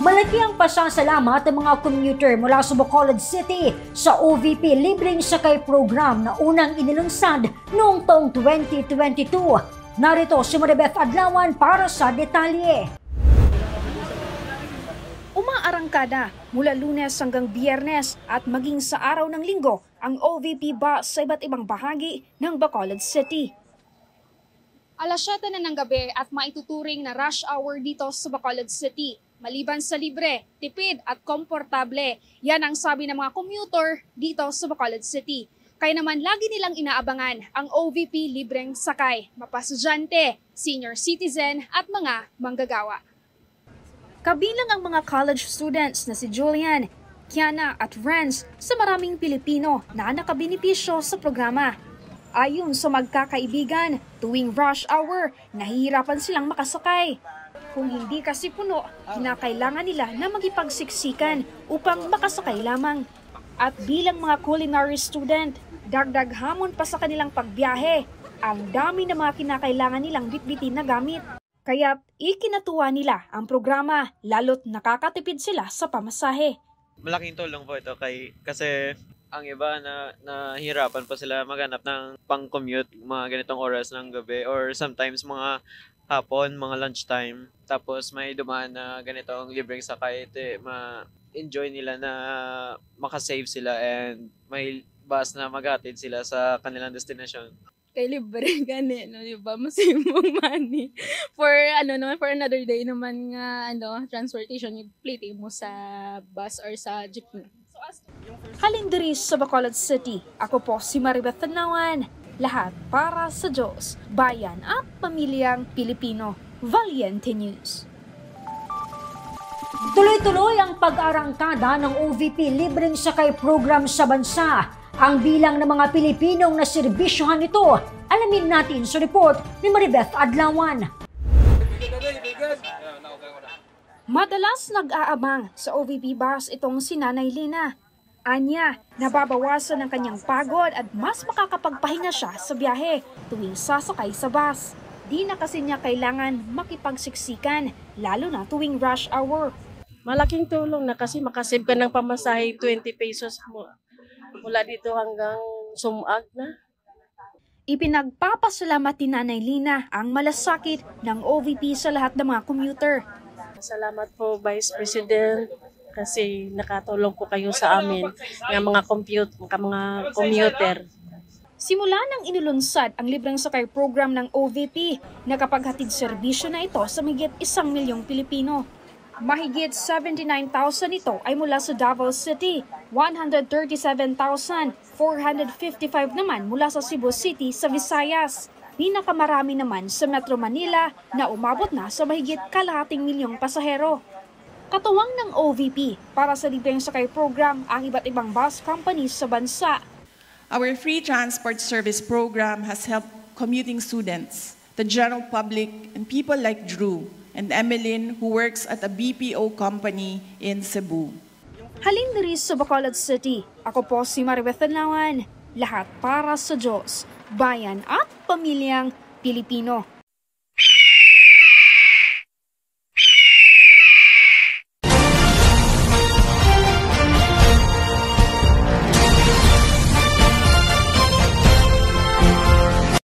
Malaki ang pasasalamat ng mga commuter mula sa Bacolod City sa OVP Libreng Sakay Program na unang inilunsad noong taong 2022. Narito si Maribeth Adlawan para sa detalye. Umaarangkada mula Lunes hanggang Biyernes at maging sa araw ng Linggo ang OVP bus sa iba't ibang bahagi ng Bacolod City. Alas 7 na ng gabi at maituturing na rush hour dito sa Bacolod City. Maliban sa libre, tipid at komportable, yan ang sabi ng mga commuter dito sa Bacolod City. Kaya naman lagi nilang inaabangan ang OVP libreng sakay, mapasadyante, senior citizen at mga manggagawa. Kabilang ang mga college students na si Julian, Kiana at Renz sa maraming Pilipino na nakabinipisyo sa programa. Ayon sa magkakaibigan, tuwing rush hour, nahihirapan silang makasakay. Kung hindi kasi puno, kinakailangan nila na magipagsiksikan upang makasakay lamang. At bilang mga culinary student, dagdag hamon pa sa kanilang pagbiyahe. Ang dami ng mga kinakailangan nilang bitbitin na gamit. Kaya't ikinatuwa nila ang programa, lalo't nakakatipid sila sa pamasahe. Malaking tulong po ito kasi ang iba nahihirapan pa sila maghanap ng pang-commute mga ganitong oras ng gabi or sometimes mga hapon, mga lunchtime. Tapos may dumaan na ganitong libreng sakay, ma-enjoy nila na makasave sila and may bus na maghatid sila sa kanilang destination. Kay libre gani, no, diba? Masave mong money. For for another day naman nga transportation, yung plate mo sa bus or sa jeepney. Halindiri sa Bacolod City, ako po si Maribeth Adlawan. Lahat para sa Diyos, bayan at pamilyang Pilipino. Valiente News. Tuloy-tuloy ang pag-arangkada ng OVP Libreng Sakay Program sa bansa. Ang bilang ng mga Pilipinong naserbisyohan nito, alamin natin sa report ni Maribeth Adlawan. Madalas nag-aabang sa OVP bus itong si Nanay Lina. Anya, nababawasan ang kanyang pagod at mas makakapagpahinga siya sa biyahe tuwing sasakay sa bus. Di na kasi niya kailangan makipagsiksikan, lalo na tuwing rush hour. Malaking tulong na kasi makasave ka ng pamasahe 20 pesos mula dito hanggang Sumag na. Ipinagpapasalamat ni Nanay Lina ang malasakit ng OVP sa lahat ng mga commuter. Salamat po Vice President kasi nakatulong po kayo sa amin ng mga commuter. Simula nang inulunsad ang libreng sakay program ng OVP, nakapaghatid serbisyo na ito sa mahigit 1 milyong Pilipino. Mahigit 79,000 ito ay mula sa Davao City, 137,455 naman mula sa Cebu City sa Visayas. Pinakamarami naman sa Metro Manila na umabot na sa mahigit 250,000 pasahero. Katuwang ng OVP para sa libreng sakay program ang iba't ibang bus companies sa bansa. Our free transport service program has helped commuting students, the general public, and people like Drew and Emeline who works at a BPO company in Cebu. Halindiri sa Bacolod City, ako po si Maribeth Adlawan. Lahat para sa Diyos, bayan at pamilyang Pilipino.